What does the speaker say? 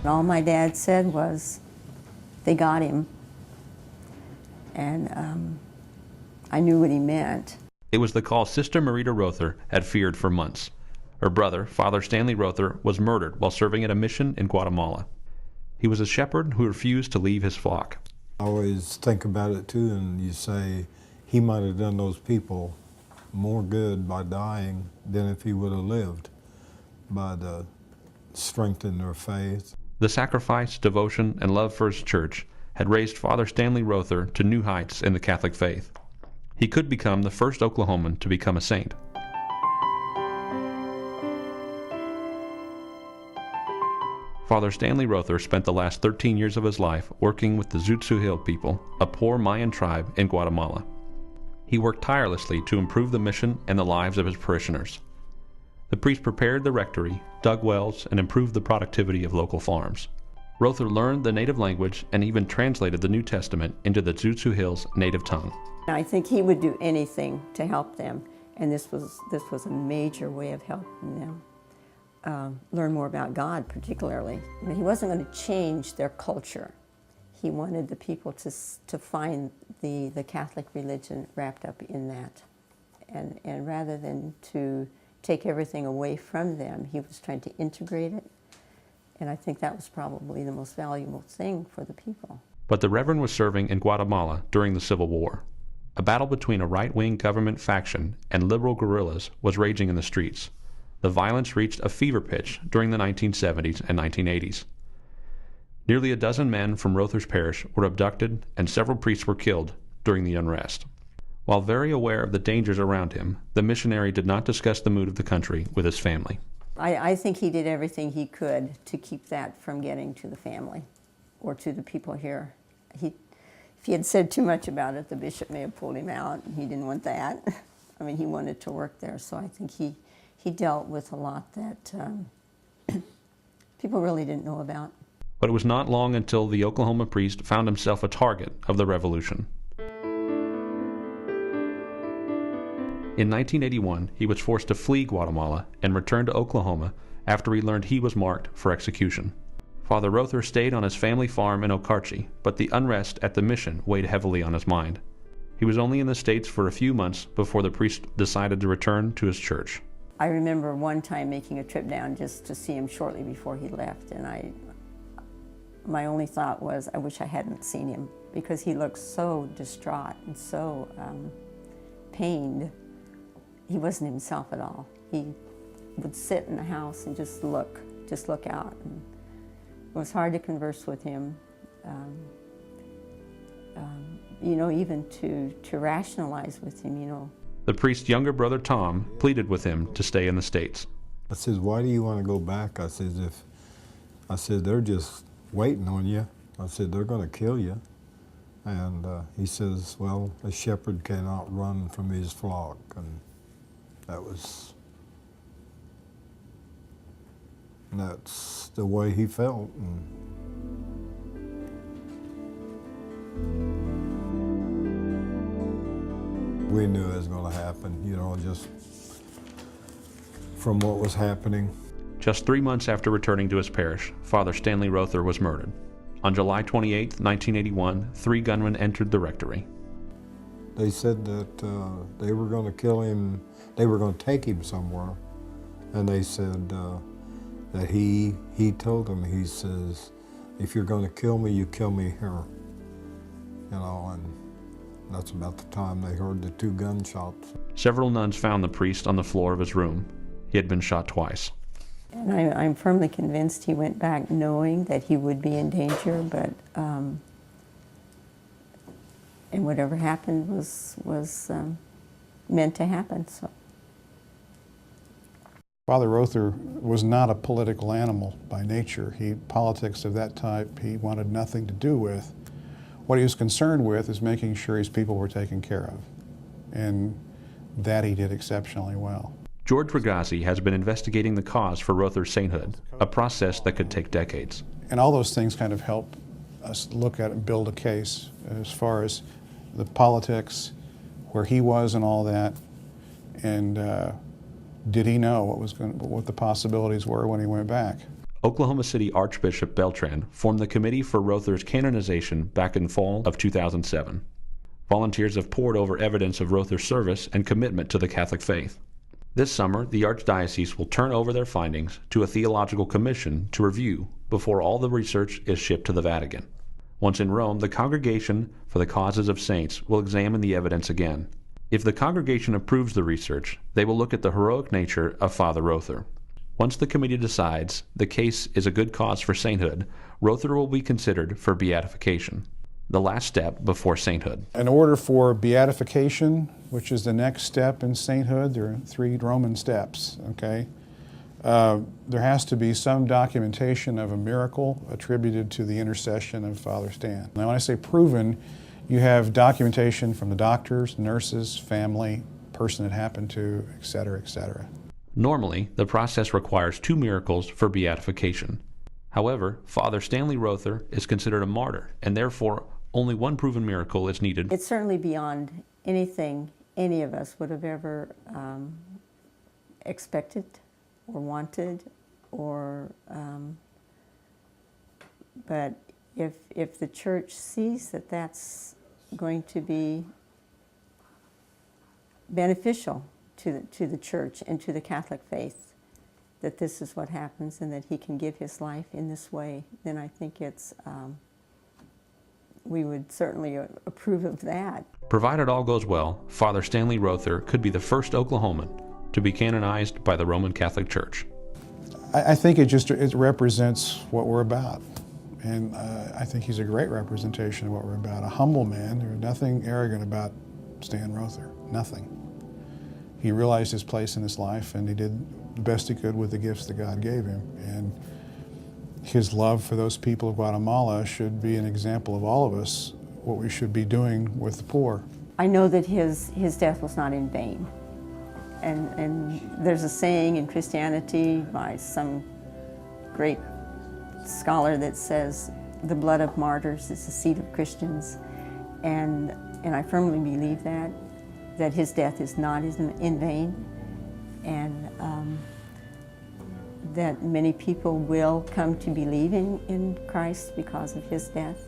All my dad said was, they got him. And I knew what he meant. It was the call Sister Marita Rother had feared for months. Her brother, Father Stanley Rother, was murdered while serving at a mission in Guatemala. He was a shepherd who refused to leave his flock. I always think about it too, and you say he might have done those people more good by dying than if he would have lived, by the strength in their faith. The sacrifice, devotion, and love for his church had raised Father Stanley Rother to new heights in the Catholic faith. He could become the first Oklahoman to become a saint. Father Stanley Rother spent the last 13 years of his life working with the Tzutzu people, a poor Mayan tribe in Guatemala. He worked tirelessly to improve the mission and the lives of his parishioners. The priest prepared the rectory, dug wells, and improved the productivity of local farms. Rother learned the native language and even translated the New Testament into the Tzutzu Hills' native tongue. I think he would do anything to help them, and this was a major way of helping them learn more about God, particularly. I mean, he wasn't going to change their culture. He wanted the people to find the Catholic religion wrapped up in that. And rather than to take everything away from them, he was trying to integrate it. And I think that was probably the most valuable thing for the people. But the Reverend was serving in Guatemala during the Civil War. A battle between a right-wing government faction and liberal guerrillas was raging in the streets. The violence reached a fever pitch during the 1970s and 1980s. Nearly a dozen men from Rother's parish were abducted and several priests were killed during the unrest. While very aware of the dangers around him, the missionary did not discuss the mood of the country with his family. I think he did everything he could to keep that from getting to the family or to the people here. If he had said too much about it, the bishop may have pulled him out, and he didn't want that. I mean, he wanted to work there, so I think he dealt with a lot that people really didn't know about. But it was not long until the Oklahoma priest found himself a target of the revolution. In 1981, he was forced to flee Guatemala and return to Oklahoma after he learned he was marked for execution. Father Rother stayed on his family farm in Okarche, but the unrest at the mission weighed heavily on his mind. He was only in the States for a few months before the priest decided to return to his church. I remember one time making a trip down just to see him shortly before he left, and my only thought was, I wish I hadn't seen him, because he looked so distraught and so pained. He wasn't himself at all. He would sit in the house and just look out. And it was hard to converse with him, you know, even to rationalize with him, you know. The priest's younger brother Tom pleaded with him to stay in the States. I says, why do you want to go back? I said, they're just waiting on you. I said, they're going to kill you. And he says, well, a shepherd cannot run from his flock. And that's the way he felt. And we knew it was going to happen, you know, just from what was happening. Just 3 months after returning to his parish, Father Stanley Rother was murdered. On July 28, 1981, 3 gunmen entered the rectory. They said that they were going to kill him, they were going to take him somewhere, and they said that he told them, he says, if you're going to kill me, you kill me here, you know, and that's about the time they heard the 2 gunshots. Several nuns found the priest on the floor of his room. He had been shot twice. And I'm firmly convinced he went back knowing that he would be in danger, but and whatever happened was meant to happen. So. Father Rother was not a political animal by nature. Politics of that type he wanted nothing to do with. What he was concerned with is making sure his people were taken care of, and that he did exceptionally well. George Ragazzi has been investigating the cause for Rother's sainthood, a process that could take decades. And all those things kind of help us look at and build a case as far as the politics, where he was and all that, and did he know what the possibilities were when he went back? Oklahoma City Archbishop Beltran formed the committee for Rother's canonization back in fall of 2007. Volunteers have poured over evidence of Rother's service and commitment to the Catholic faith. This summer, the Archdiocese will turn over their findings to a theological commission to review before all the research is shipped to the Vatican. Once in Rome, the Congregation for the Causes of Saints will examine the evidence again. If the congregation approves the research, they will look at the heroic nature of Father Rother. Once the committee decides the case is a good cause for sainthood, Rother will be considered for beatification, the last step before sainthood. In order for beatification, which is the next step in sainthood, there are 3 Roman steps, okay? There has to be some documentation of a miracle attributed to the intercession of Father Stan. Now when I say proven, you have documentation from the doctors, nurses, family, person it happened to, etc., etc. Normally, the process requires 2 miracles for beatification. However, Father Stanley Rother is considered a martyr, and therefore only 1 proven miracle is needed. It's certainly beyond anything any of us would have ever expected or wanted, or but if the Church sees that that's going to be beneficial to the Church and to the Catholic faith, that this is what happens and that he can give his life in this way, then I think it's we would certainly approve of that. Provided all goes well, Father Stanley Rother could be the first Oklahoman to be canonized by the Roman Catholic Church. I think it represents what we're about. And I think he's a great representation of what we're about. A humble man. There's nothing arrogant about Stan Rother. Nothing. He realized his place in his life, and he did the best he could with the gifts that God gave him. And his love for those people of Guatemala should be an example of all of us, what we should be doing with the poor. I know that his death was not in vain. And there's a saying in Christianity by some great scholar that says, the blood of martyrs is the seed of Christians. And I firmly believe that his death is not in vain, and that many people will come to believe in Christ because of his death.